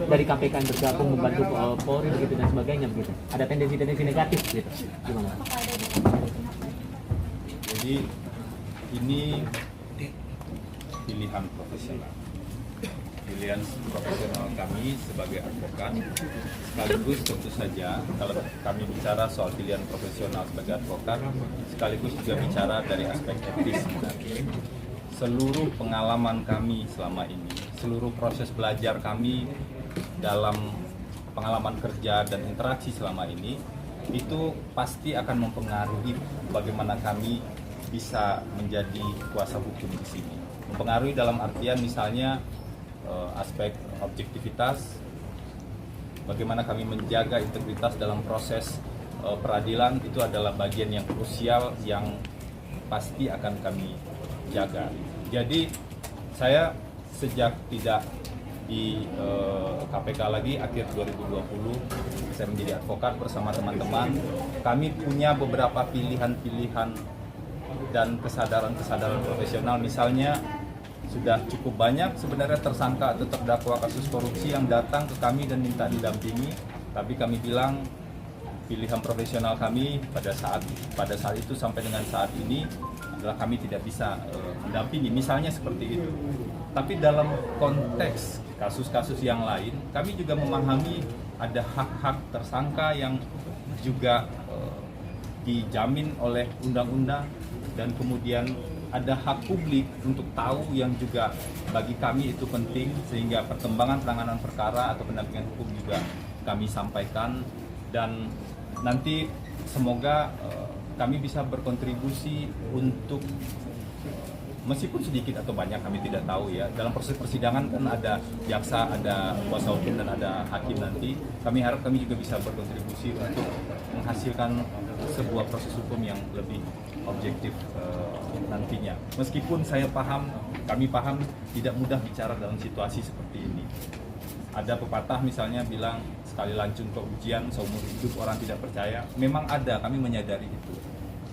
dari KPK yang bergabung membantu Polri begitu dan sebagainya begitu. Ada tendensi-tendensi negatif gitu. Gimana? Jadi ini pilihan profesional. Pilihan profesional kami sebagai advokat, sekaligus tentu saja kalau kami bicara soal pilihan profesional sebagai advokat, sekaligus juga bicara dari aspek etis. Seluruh pengalaman kami selama ini, seluruh proses belajar kami dalam pengalaman kerja dan interaksi selama ini, itu pasti akan mempengaruhi bagaimana kami bisa menjadi kuasa hukum di sini. Mempengaruhi dalam artian misalnya aspek objektivitas, bagaimana kami menjaga integritas dalam proses peradilan, itu adalah bagian yang krusial yang pasti akan kami jaga. Jadi saya sejak tidak di KPK lagi akhir 2020 saya menjadi advokat bersama teman-teman, kami punya beberapa pilihan-pilihan dan kesadaran-kesadaran profesional. Misalnya sudah cukup banyak sebenarnya tersangka atau terdakwa kasus korupsi yang datang ke kami dan minta didampingi, tapi kami bilang pilihan profesional kami pada saat itu sampai dengan saat ini adalah kami tidak bisa mendampingi, misalnya seperti itu. Tapi dalam konteks kasus-kasus yang lain, kami juga memahami ada hak-hak tersangka yang juga dijamin oleh undang-undang, dan kemudian ada hak publik untuk tahu yang juga bagi kami itu penting, sehingga perkembangan penanganan perkara atau pendampingan hukum juga kami sampaikan, dan nanti semoga kami bisa berkontribusi untuk meskipun sedikit atau banyak kami tidak tahu ya, dalam proses persidangan kan ada jaksa, ada kuasa hukum dan ada hakim nanti. Kami harap kami juga bisa berkontribusi untuk menghasilkan sebuah proses hukum yang lebih objektif nantinya. Meskipun kami paham tidak mudah bicara dalam situasi seperti ini. Ada pepatah misalnya bilang sekali lancung ke ujian seumur hidup orang tidak percaya. Memang ada, kami menyadari itu.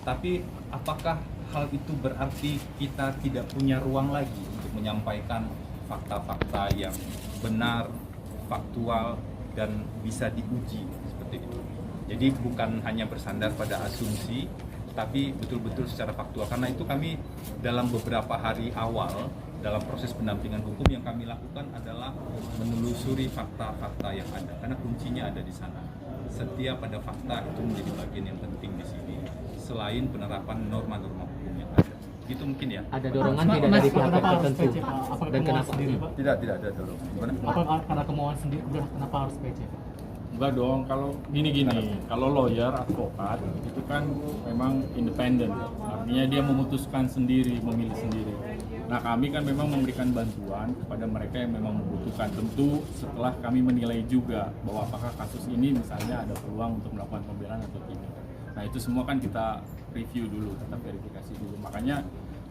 Tapi apakah hal itu berarti kita tidak punya ruang lagi untuk menyampaikan fakta-fakta yang benar, faktual, dan bisa diuji seperti itu. Jadi bukan hanya bersandar pada asumsi, tapi betul-betul secara faktual. Karena itu kami dalam beberapa hari awal dalam proses pendampingan hukum yang kami lakukan adalah menelusuri fakta-fakta yang ada, karena kuncinya ada di sana. Setia pada fakta itu menjadi bagian yang penting di sini, selain penerapan norma-norma hukum yang ada. Gitu mungkin ya. Ada dorongan tidak dari pihak tertentu? Dan kenapa? Tidak ada dorongan. Gimana? Apa karena kemauan sendiri? Kenapa harus PC? Enggak dong, kalau gini, kalau lawyer, advokat itu kan memang independen, artinya dia memutuskan sendiri, memilih sendiri. Nah kami kan memang memberikan bantuan kepada mereka yang memang membutuhkan, tentu setelah kami menilai juga bahwa apakah kasus ini misalnya ada peluang untuk melakukan pembelaan atau tidak. Nah itu semua kan kita review dulu, kita verifikasi dulu, makanya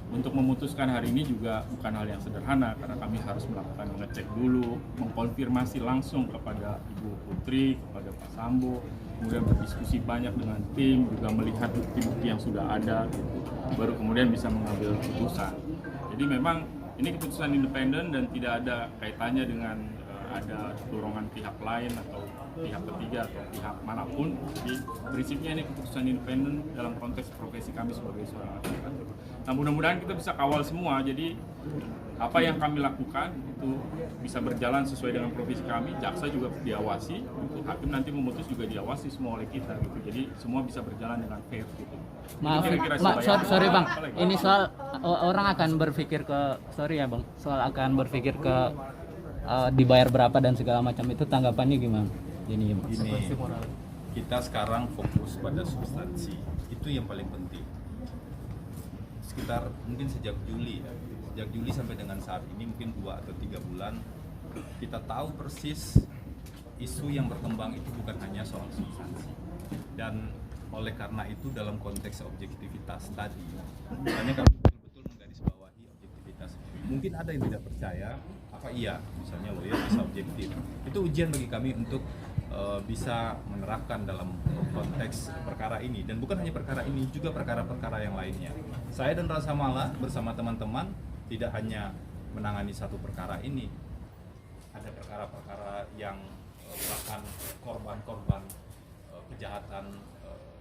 untuk memutuskan hari ini juga bukan hal yang sederhana, karena kami harus melakukan ngecek dulu, mengkonfirmasi langsung kepada Ibu Putri, kepada Pak Sambo, kemudian berdiskusi banyak dengan tim, juga melihat bukti-bukti yang sudah ada, gitu. Baru kemudian bisa mengambil keputusan. Jadi memang ini keputusan independen dan tidak ada kaitannya dengan ada dorongan pihak lain atau pihak ketiga atau pihak manapun. Jadi prinsipnya ini keputusan independen dalam konteks profesi kami sebagai seorang advokat. Nah mudah-mudahan kita bisa kawal semua, jadi apa yang kami lakukan itu bisa berjalan sesuai dengan profesi kami, jaksa juga diawasi, untuk hakim nanti memutus juga diawasi semua oleh kita gitu. Jadi semua bisa berjalan dengan fair gitu. Maaf, sorry Bang, ini soal orang akan berpikir akan berpikir ke dibayar berapa dan segala macam, itu tanggapannya gimana? Ini kita sekarang fokus pada substansi, itu yang paling penting. Sekitar mungkin sejak Juli sampai dengan saat ini mungkin 2 atau 3 bulan, kita tahu persis isu yang berkembang itu bukan hanya soal substansi, dan oleh karena itu dalam konteks objektivitas tadi, makanya kami betul-betul menggarisbawahi objektivitas. Mungkin ada yang tidak percaya, apa iya misalnya lawyer bisa objektif, itu ujian bagi kami untuk bisa menerapkan dalam konteks perkara ini, dan bukan hanya perkara ini, juga perkara-perkara yang lainnya. Saya dan Rasa Mala bersama teman-teman tidak hanya menangani satu perkara ini, ada ada perkara-perkara yang bahkan korban-korban kejahatan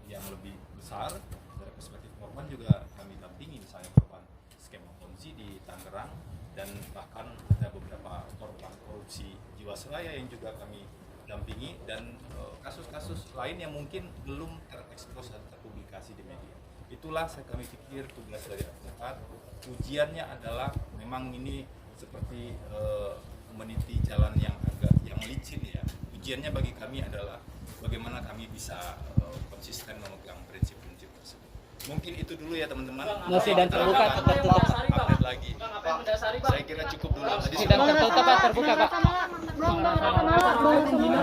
yang lebih besar. Dari perspektif korban juga kami dampingi, misalnya korban skema Ponzi di Tangerang, dan bahkan ada beberapa korban korupsi Jiwasraya yang juga kami dampingi, dan kasus-kasus lain yang mungkin belum terekspos dan terpublikasi di media. Itulah kami pikir tugas dari advokat. Ujiannya adalah memang ini seperti meniti jalan yang licin ya. Ujiannya bagi kami adalah bagaimana kami bisa konsisten memegang prinsip-prinsip tersebut. Mungkin itu dulu ya teman-teman. Sidang terbuka atau tertutup? Update lagi. Saya kira cukup dulu. Tadi Sidang tertutup atau terbuka, Pak? Belum,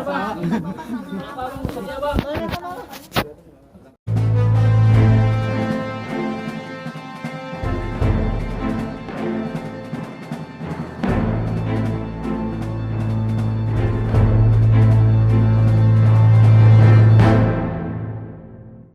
Bang.